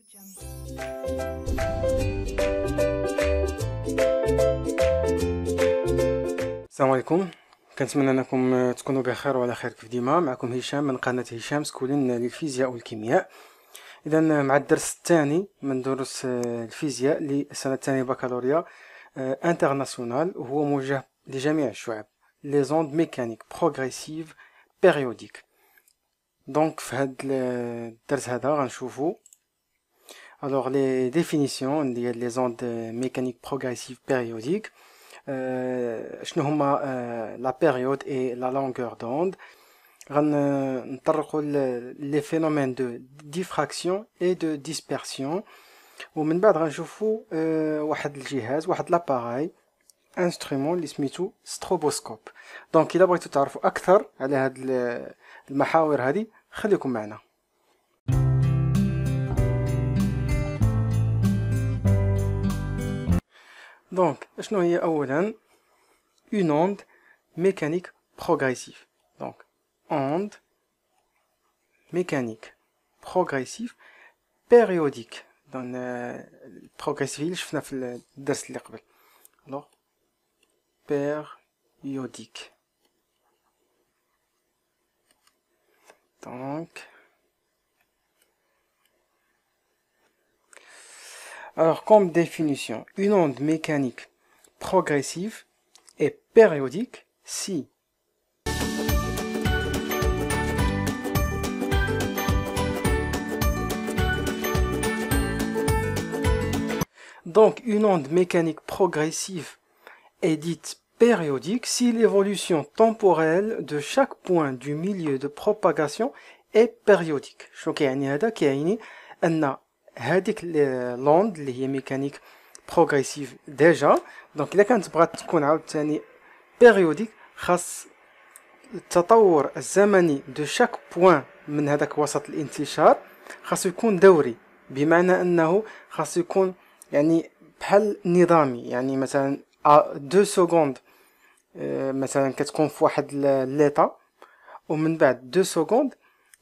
السلام عليكم. كنتمنى انكم تكونوا بخير وعلى خير كيف ديما. معكم هشام من قناه هشام سكولين للفيزياء والكيمياء. اذا مع الدرس الثاني من دروس الفيزياء للسنه الثانيه بكالوريا انترناسيونال، وهو موجه لجميع الشعب. لي زوند ميكانيك بروغريسيف بيريوديك. دونك في هذا الدرس هذا غنشوفوا alors les définitions ديال لي زوند ميكانيك بروغريسيف بيريوديك. شنو هما لا بيريود اي لا لونغور دوند. غنطرقوا لي فينومين دو ديفراكسيون اي دو ديسبرسيون، ومن بعد غنشوفوا واحد الجهاز، واحد لاباراي انسترومون اللي سميتو ستروبوسكوب. دونك الا بغيتو تعرفوا اكثر على هاد المحاور هذه خليكم معنا. دونك شنو هي اولا une onde mécanique progressive. Donc onde mécanique progressive périodique. Donc progressive اللي شفنا في الدرس اللي قبل. Alors périodique. Donc alors comme définition, une onde mécanique progressive est périodique si donc une onde mécanique progressive est dite périodique si l'évolution temporelle de chaque point du milieu de propagation est périodique. شنو كيعني هذا؟ كيعني ان هذيك لوند اللي هي ميكانيك بروغريسيف ديجا، دونك الا كانت بغات تكون عاوتاني بيريوديك خاص التطور الزمني دو شاك بوين من هذاك وسط الانتشار خاصو يكون دوري، بمعنى انه خاصو يكون يعني بحال نظامي. يعني مثلا 2 سكوند مثلا كتكون في واحد ليطا، ومن بعد 2 سكوند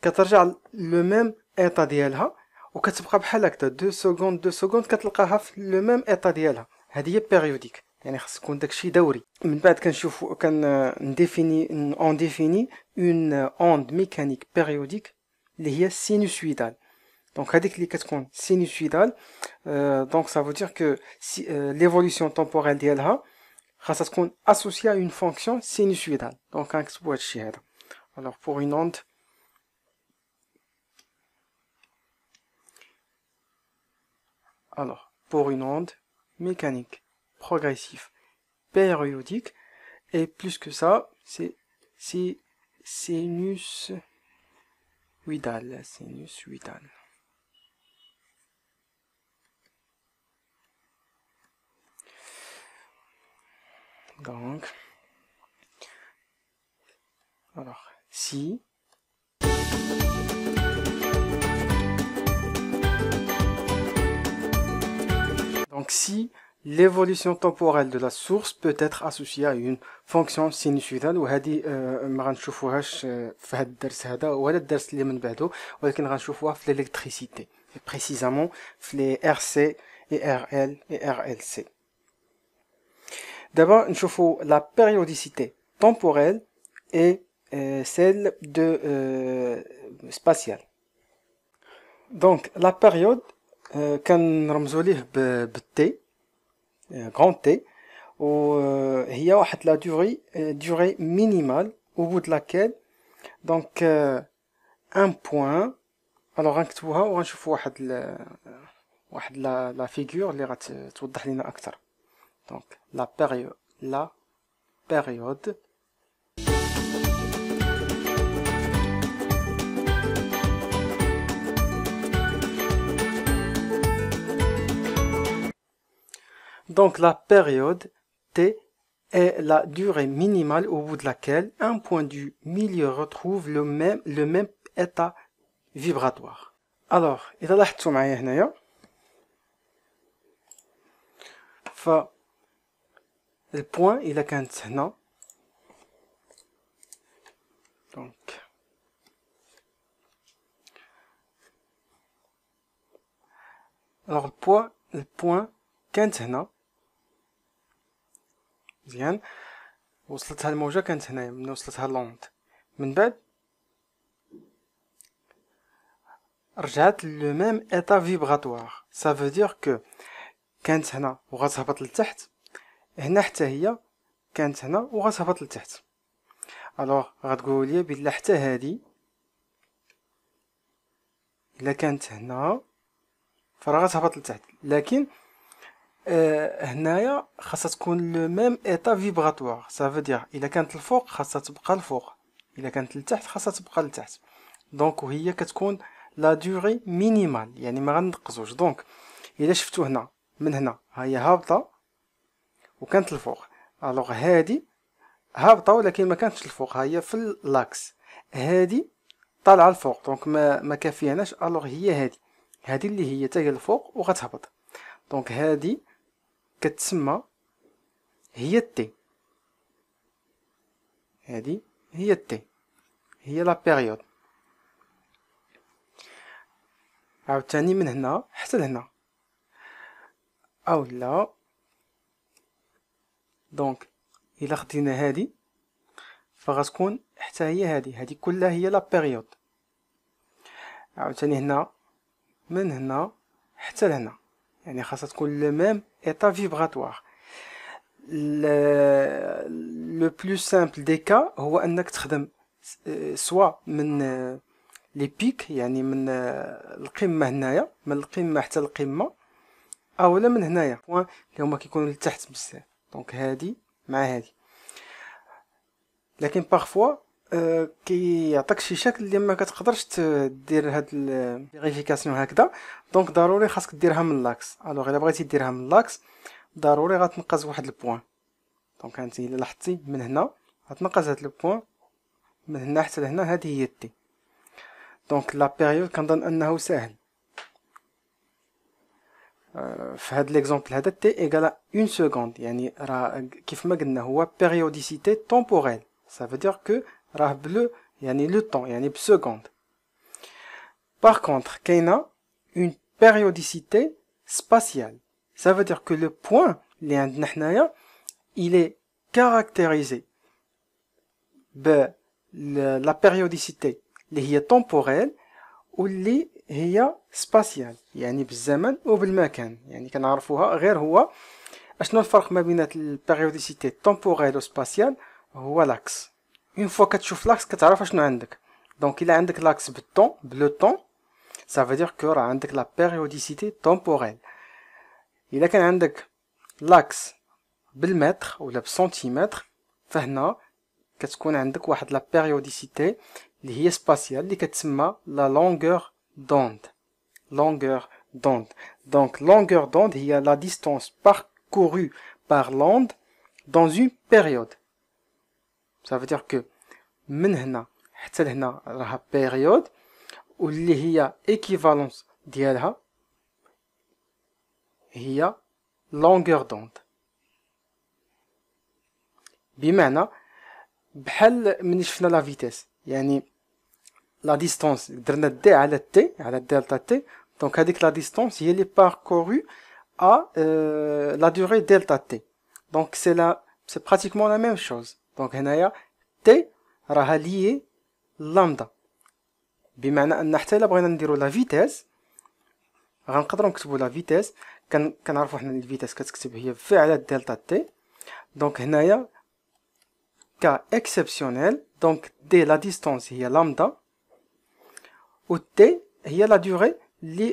كترجع لو ميم ايطا ديالها، وكتبقى بحال هكذا 2 سكوند 2 سكوند كتلقاها في لو ميم ايطا ديالها. هذه هي بيريوديك، يعني خاص يكون داكشي دوري. من بعد كنشوفوا نديفيني اون ديفيني اون اوند ميكانيك بيريوديك اللي هي سينوسويدال. دونك هذيك اللي كتكون سينوسويدال دونك ça veut dire que l'évolution temporelle ديالها خاصها تكون associée à une fonction sinusoïdale. دونك غنكتبوا هادشي هذا. alors pour une onde pour une onde mécanique progressive périodique, et plus que ça, c'est sinussoïdal. Donc, alors, si l'évolution temporelle de la source peut être associée à une fonction sinusoïdale. وهذه ما غنشوفوهاش في هذا الدرس هذا ولا الدرس اللي من بعده، ولكن غنشوفوها في الالكتريسيتي، بريسيزامون في لي RC et RL et RLC. D'abord نشوفوا la périodicité temporelle et celle de spatiale. Donc la période كنرمزوا ليه بالتي grand T، وهي واحد la durée minimale au bout de laquelle donc un point. alors غنكتبوها وغنشوفوا واحد la figure اللي غتوضح لنا اكثر. donc la période donc la période T est la durée minimale au bout de laquelle un point du milieu retrouve le même état vibratoire. alors إذا لاحظتوا معايا هنايا ف البوين إلا كانت هنا، donc alors البوان كانت هنا مزيان، وصلتها الموجة كانت هنايا من وصلتها لوند، من بعد رجعت لو ميم ايتا فيبراتوار. ça veut dire que كانت هنا وغتهبط لتحت، هنا حتى هي كانت هنا وغتهبط لتحت. الوغ غتقولوا لي بلا حتى هادي الا كانت هنا فراه غتهبط لتحت، لكن هنايا خاصها تكون لو ميم ايتا فيبراتوار. ça veut dire الا كانت الفوق خاصها تبقى الفوق، الا كانت لتحت خاصها تبقى لتحت. دونك وهي كتكون لا دوري مينيمال، يعني ما غنقصوش. دونك الا شفتو هنا من هنا ها هي هابطه وكانت الفوق، الوغ هادي هابطه ولكن ما كانتش الفوق، ها هي في اللاكس. هادي طالعه الفوق، دونك ما كافياناش، الوغ هي هادي اللي هي حتى هي الفوق وغتهبط. دونك هادي كتسمى هي التي، هادي هي التي، هي لا بيريود. عاوتاني من هنا حتى لهنا اولا، دونك الا خدينا هادي فغتكون حتى هي هادي كلها هي لا بيريود. عاوتاني هنا من هنا حتى لهنا، يعني خاصها تكون لو ميم ايتا فيبراتوار. لو بلو سامبل دي كا هو انك تخدم سوا من لي بيك، يعني من القمه هنايا، من القمه حتى القمه، اولا من هنايا بوين اللي هما كيكونوا لتحت بزاف. دونك هادي مع هادي، لكن بارفوا كيعطيك شي شكل اللي ما كتقدرش دير هاد الفيريفيكاسيون هكذا. دونك ضروري خاصك ديرها من لاكس. الوغ الا بغيتي ديرها من لاكس ضروري غتنقص واحد البوين. دونك انت الا لاحظتي من هنا غتنقص هاد البوين من هنا حتى لهنا، هذه هي تي. دونك لا بيريود كنظن انه ساهل. في هاد ليكزامبل هذا تي ايكالا 1 سكوند، يعني راه كيف ما قلنا هو بيريوديسيتي تومبوريل. ça veut dire que راه بلو يعني لو طون يعني بسكوند. par contre كاينه une périodicité spatiale. ça veut dire que le point اللي عندنا حنايا il est caractérisé ب la périodicité اللي هي temporelle واللي هي سباسيال، يعني بالزمن وبالمكان. يعني كنعرفوها غير هو اشنو الفرق ما بين البيريوديسيتي temporelle و سباسيال؟ هو لاكس. اون فوا كتشوف لاكس كتعرف اشنو عندك. دونك الا عندك لاكس بالطون بلو طون ça veut dire que راه عندك لا بيريوديسيتي temporelle. الا كان عندك لاكس بالمتر ولا بالسنتيمتر فهنا كتكون عندك واحد لا بيريوديسيتي اللي هي سباسيال اللي كتسمى لا لونغور دوند. longueur d'onde. Donc longueur d'onde هي la distance parcourue par l'onde dans une période. Ça veut dire que من هنا حتى لهنا راها période واللي هي équivalence ديالها هي longueur d'onde. بمعنى بحال ملي شفنا لا فيتيس، يعني لا ديستونس درنا دي على تي على دلتا تي، دونك هذيك لا ديستونس هي لي باركورو ا لا دوري دلتا تي. دونك سي براتيكمون لا ميم شوز. دونك هنايا تي راها ليي لامدا، بمعنى ان حتى الا بغينا نديرو لا فيتيس غنقدروا نكتبوا لا فيتيس. كنعرفوا حنا الفيتيس كتكتب هي في على دلتا تي. دونك هنايا كا اكسبسيونيل، دونك دي لا ديستونس هي لامدا و تي هي لا دوري اللي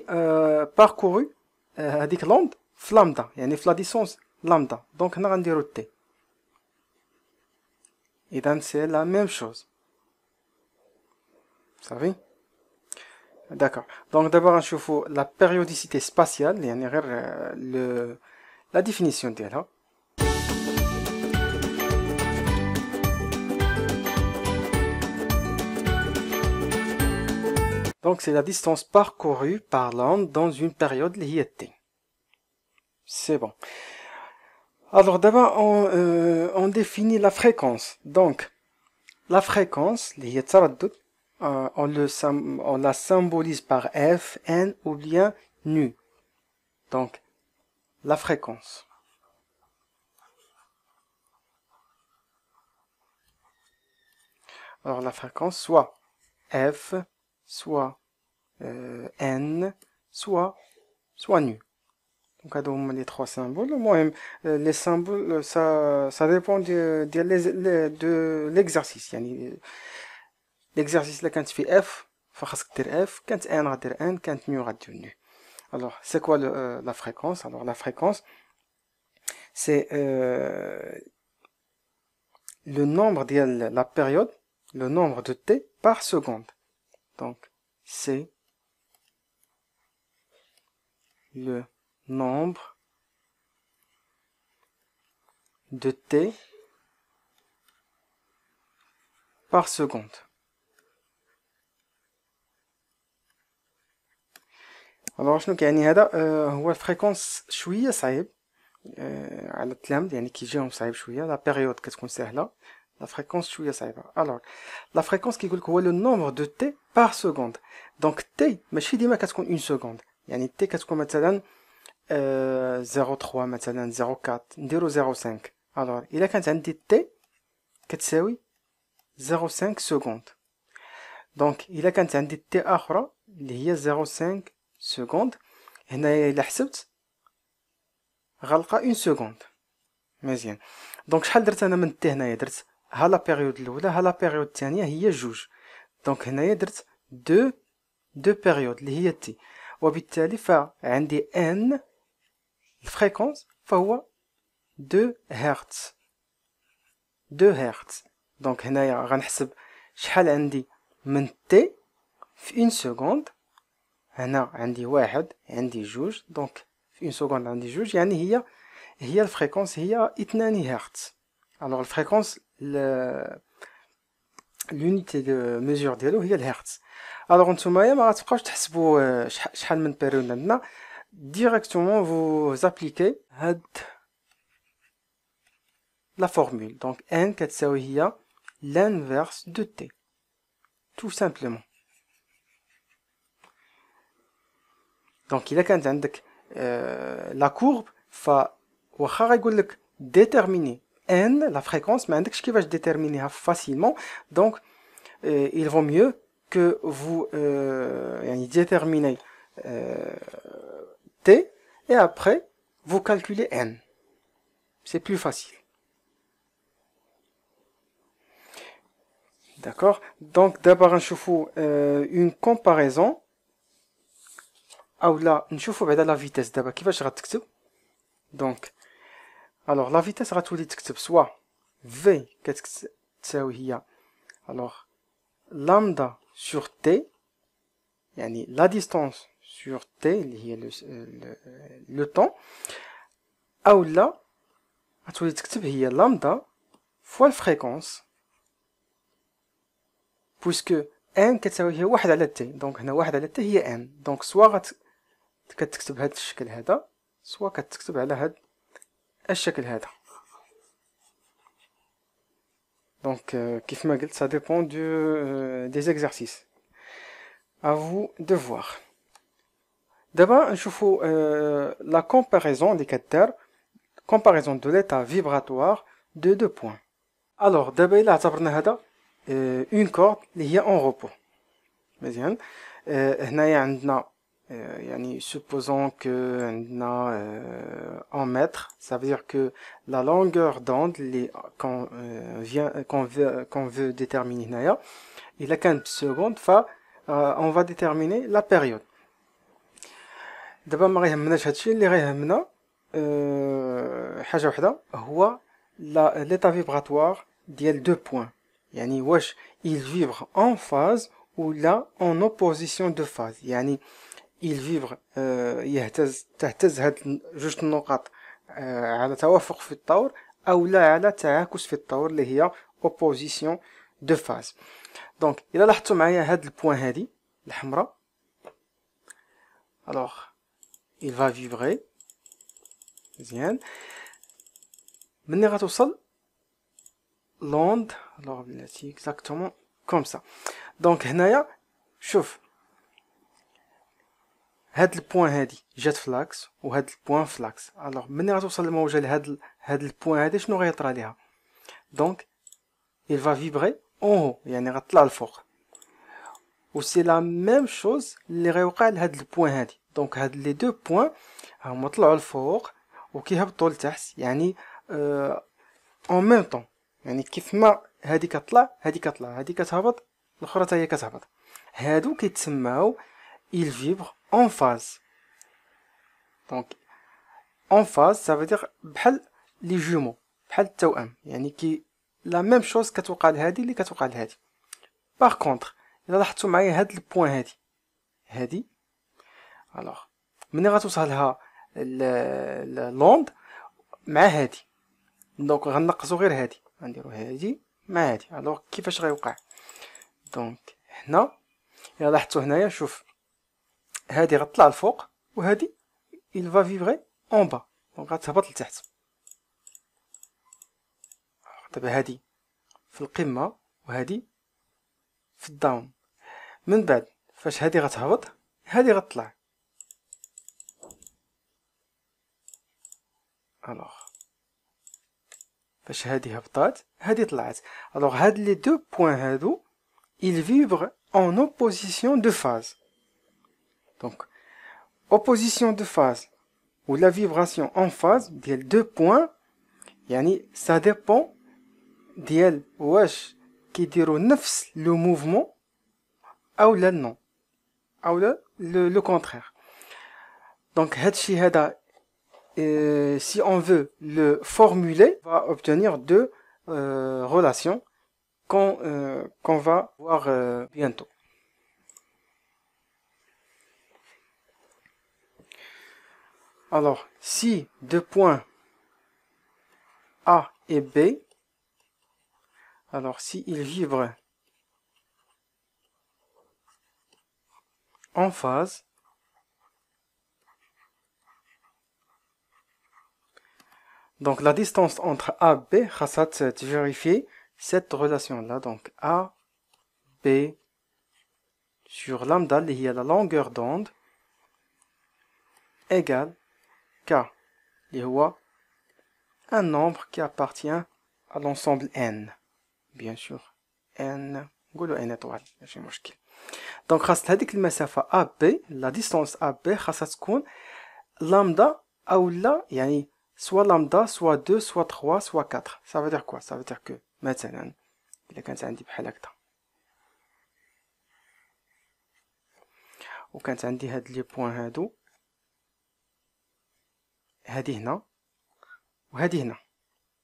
باركورو هذيك لوند في لامدا، يعني في لا ديستونس لامدا. دونك هنا غنديرو تي. اذا سي لا ميم شوز. صافي داكور. دونك دابا غنشوفو لا بيريوديسيتي سباسيال، يعني غير لا ديفينيسيون ديالها. Donc c'est la distance parcourue par l'onde dans une période اللي هي T. C'est bon. Alors d'abord on définit la fréquence. Donc la fréquence اللي هي التردد on la symbolise par F, N ou bien nu. Donc, la fréquence. Alors, la fréquence, soit F, soit N, soit nu. Donc, les trois symboles. Moi, les symboles, ça dépend de l'exercice. L'exercice, là, quand tu fais F, faut dire F, quand N, va dire N, quand nu, va dire nu. Alors, c'est quoi la fréquence? Alors, la fréquence, c'est le nombre de la période, le nombre de t par seconde. Donc, c'est le nombre de t par seconde. Alors شنو كيعني هذا؟ هو الفريكونس شويه صعيب على التلامذ، يعني كيجيهم صعيب شويه. لا بيريود كتكون سهله، لا فريكونس شويه صعيبه. الوغ لا فريكونس كيقول لك هو لو نومبر دو تي بار سكوند. دونك تي ماشي ديما كتكون اون سكوند، يعني تي كتكون مثلا 0.3 مثلا 0.4 نديرو 0.5. الوغ الا كانت عندي تي كتساوي 0.5 سكوند، دونك الا كانت عندي تي اخرى اللي هي 0.5 سكوند، هنايا الا حسبت غنلقى اون سكوند. مزيان. دونك شحال درت انا من تي هنايا؟ درت ها لا بيريود الاولى ها لا بيريود الثانيه هي جوج، دونك هنايا درت دو بيريود اللي هي تي، وبالتالي فعندي ان الفريكونس فهو 2 هرتز. 2 هرتز. دونك هنايا غنحسب شحال عندي من تي في اون سكوند. هنا عندي واحد، عندي جوج، دونك في اون سكوند عندي جوج، يعني هي الفريكونس هي 2 هرتز. الوغ الفريكونس لونيتي دو ميزور ديالو هي الهرتز. الوغ نتوما ما غتبقاوش تحسبوا شحال من بيريود عندنا، ديريكتومون فو زابليكي هاد لا فورمول. دونك ان كتساوي هي l'inverse de t tout simplement. دونك الا كانت عندك لا كورب واخا غايقول لك ديتيرميني ان لا فريكونس، ما عندكش كيفاش ديتيرمينيها فاسيلمون. دونك il vaut mieux que vous يعني déterminez t et après vous calculez n. C'est plus facile. D'accord. Donc d'abord نشوفوا une comparaison اولا نشوفوا بعدا لا فيتيس دابا كيفاش غتكتب. دونك الوغ لا فيتيس غتولي تكتب سوا في كتساوي هي الوغ لامدا سور تي، يعني لا ديستانس سور تي اللي هي لو طون، اولا غتولي تكتب هي لامدا فوا الفريكونس، بويسكو ان كتساوي هي واحد على تي، دونك هنا واحد على تي هي ان. دونك سوا كتكتب هاد الشكل هذا، سوا كتكتب على هاد الشكل هذا. دونك كيف ما قلت ça dépend des exercices. À vous de voir. دابا نشوفوا la comparaison اللي كدار comparaison de l'état vibratoire de deux points. alors دابا الا اعتبرنا هذا une corde اللي هي en repos. مزيان. هنايا عندنا يعني supposons que عندنا en mètres, ça veut dire que la longueur d'onde qu'on veut déterminer هنايا إلا كانت seconde on va déterminer la période. دابا ما غيهمناش هادشي، اللي غيهمنا حاجه وحده هو l'état vibratoire ديال deux points، يعني واش il vibre en phase ou là en opposition de phase. يعني il vibre تهتز هاد جوج النقط على توافق في الطور او لا على تعاكس في الطور اللي هي opposition de phase. دونك الا لاحظتوا معايا هاد البوين هادي الحمراء، alors il va vibrer. مزيان. مني غتوصل l'onde alors بلاتي exactement comme ça. دونك هنايا شوف هاد البوان هادي جات فلاكس وهاد البوان فلاكس. الوغ ملي غتوصل الموجه لهاد البوان هادي شنو غيطرى ليها؟ دونك il va vibrer en haut يعني غطلع الفوق. و سي لا ميم شوز اللي غيوقع لهاد البوان هادي. دونك هاد لي دو بوان هما طلعوا الفوق وكيهبطوا لتحت يعني اون ميم طون، يعني كيف ما هادي كتطلع هادي كتطلع، هادي كتهبط الاخرى حتى هي كتهبط. هادو كيتسماو il vibre en phase. Donc en phase ça veut dire بحال لي جومو، بحال التوأم، يعني كي لا ميم شوز كتوقع لهادي اللي كتوقع لهادي. باغ كونطخ الا لاحظتوا معايا هاد البوان هادي الوغ ملي غتوصلها لوند مع هادي، دونك غنقصوا غير هادي، غنديرو هادي مع هادي. الوغ كيفاش غيوقع؟ دونك هنا الا لاحظتوا هنايا شوف هادي غتطلع الفوق وهادي il va vibrer en bas، دونك غتهبط لتحت. دابا هادي في القمه وهادي في الداون. من بعد فاش هادي غتهبط هادي غتطلع. الوغ فاش هادي هبطات هادي طلعت. الوغ هاد لي دو بوين هادو ils vibrent en opposition de phase. Donc opposition de phase ou la vibration en phase ديال deux points يعني ça dépend ديال واش كيديروا نفس لو موفمون او لا نو او لا لو كونترير. دونك هادشي هذا si on veut le formuler on va obtenir deux relations qu'on va voir bientôt. Alors si deux points A et B, alors si ils vibrent en phase, donc la distance entre A et B, tu vérifies cette relation-là. Donc A, B sur lambda, il y a la longueur d'onde, égale K, il y a un nombre qui appartient à l'ensemble N. Bien sûr, N, نقولوا N étoile, ماشي مشكل. Donc خاص هذيك المسافة AB, la distance AB خاصها تكون lambda أو لا يعني soit lambda, soit 2, soit 3, soit 4. Ça veut dire quoi? Ça veut dire que مثلا إلا كانت عندي بحال هكذا وكانت عندي هاد لي بوين هادو، هادي هنا وهادي هنا،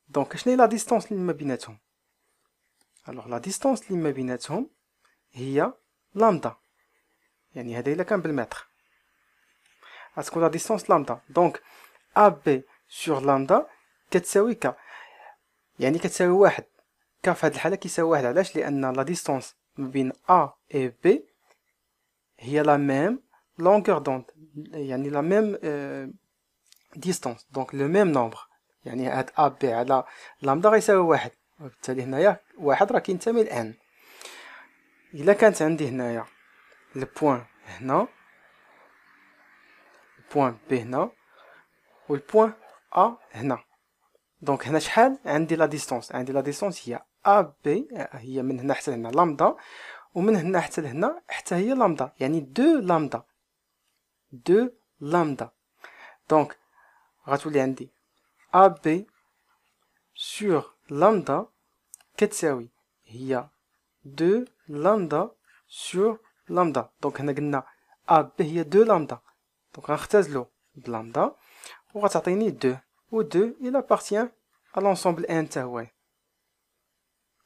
دونك شنو هي لا ديستونس اللي ما بيناتهم؟ الوغ لا ديستونس اللي ما بيناتهم هي لامدا، يعني هذا الا كان بالمتر غتكون لا ديستونس لامدا. دونك ا بي سور لامدا كتساوي ك، يعني كتساوي واحد. ك في هذه الحاله كيساوي واحد. علاش؟ لان لا ديستونس ما بين ا اي بي هي لا ميم لونغور دوند، يعني لا ميم ديستونس، دونك لو ميم نومبر، يعني هاد ا بي على لامدا غيساوي واحد، وبالتالي هنايا واحد راه كينتمي لان. الا كانت عندي هنايا البوان هنا، البوان بي هنا، والبوان ا هنا، دونك هنا شحال عندي لا ديستونس؟ عندي لا ديستونس هي ا بي، هي من هنا حتى هنا لامدا، ومن هنا حتى لهنا حتى هي لامدا، يعني دو لامدا، دو لامدا. دونك غتولي عندي ا بي سور لامدا كتساوي هي دو لامدا سور لامدا. دونك هنا قلنا ا بي هي دو لامدا، دونك غنختزلو بلامدا وغتعطيني دو، و دو il appartient à l'ensemble n تا هو.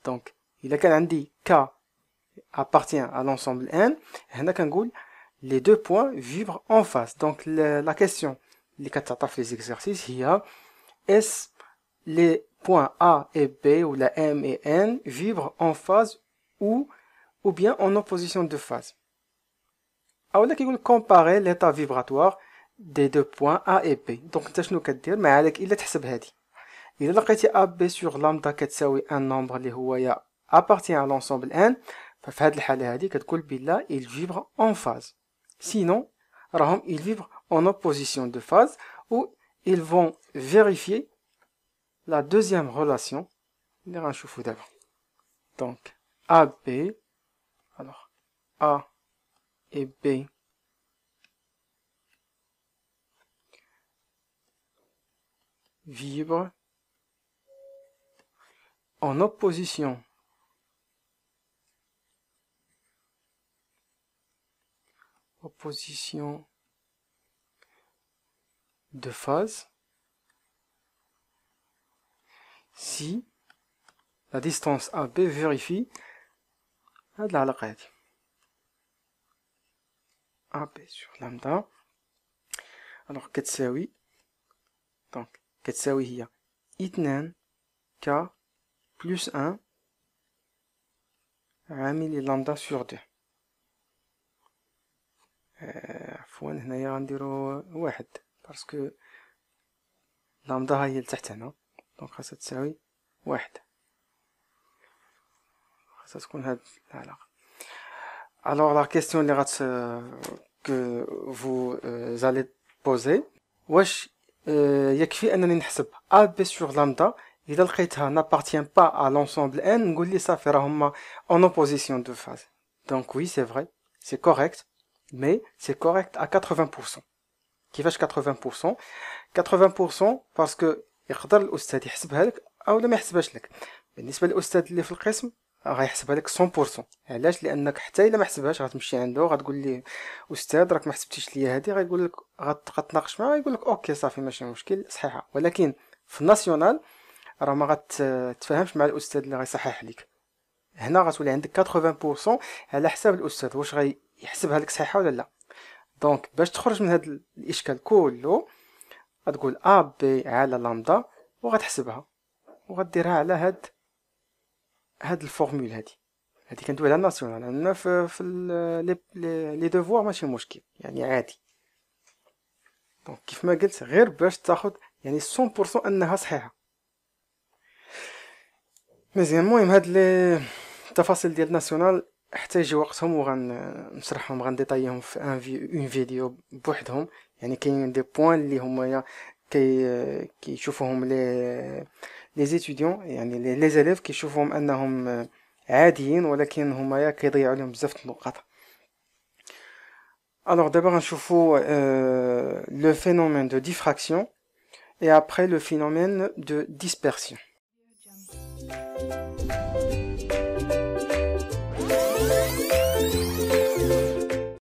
دونك الا كان عندي k appartient à l'ensemble n، هنا كنقول les deux points vibrent en face. Donc la question اللي كتعطى في les exercices هي est-ce les points A et B ou la M et N vibrent en phase ou bien en opposition de phase. اولا كيقول comparer l'état vibratoire des deux points A et B. donc انت شنو كدير؟ ما عليك الا تحسب هذه. الا لقيتي A B sur lambda كتساوي un nombre اللي هو appartient à l'ensemble n، ففي هذه الحاله هذه كتقول بلا il vibre en phase. sinon ils vibrent en opposition de phase, où ils vont vérifier la deuxième relation. Donc, AB, alors A et B vibrent en opposition de phase si la distance AB vérifie AB sur lambda. Alors كتساوي donc كتساوي هي 2 K plus 1 عامل لامدا sur 2. عفوا هنايا غنديرو واحد باسكو لامدا هي لتحت هنا، دونك خاصها تساوي واحد، خاصها تكون هاد العلاقة. Alors la question que vous allez poser، واش يكفي انني نحسب AB sur lambda اذا لقيتها n'appartient pas à l'ensemble n نقول لي صافي راه هما en opposition de phase. Donc oui, c'est vrai, c'est correct, mais c'est correct à 80%. كيفاش 80%؟ 80% parce que يقدر الاستاذ يحسبها لك او لا ما يحسبهاش لك. بالنسبه للاستاذ اللي في القسم غيحسبها لك 100%. علاش؟ لانك حتى الا ما حسبهاش غتمشي عنده غتقول ليه استاذ راك ما حسبتيش ليا هذه، غيقول لك غتناقش معاه غيقول لك اوكي صافي ماشي مشكل صحيحه. ولكن في الناسيونال راه ما غتفاهمش مع الاستاذ اللي غيصحح لك. هنا غتولي عندك 80% على حساب الاستاذ واش غيحسبها لك صحيحه ولا لا. دونك باش تخرج من هذا الاشكال كله غتقول ا بي على لامدا وغتحسبها وغديرها على هاد الفورمول هادي كندوي على ناسيونال. انا في لي دوفوار ماشي مشكل يعني عادي. دونك كيف ما قلت غير باش تاخد يعني 100% انها صحيحه. مزيان. المهم هاد لي التفاصيل ديال ناسيونال حتى يجي وقتهم وغنشرحهم غنديطايهم في اون فيديو بوحدهم. يعني كاين دي بوين اللي هما كيشوفوهم لي زيتوديون يعني لي زيليف كيشوفوهم انهم عاديين ولكن هما كيضيعوا لهم بزاف النقاط. Alors d'abord غنشوفوا le phénomène de diffraction et après le phénomène de dispersion.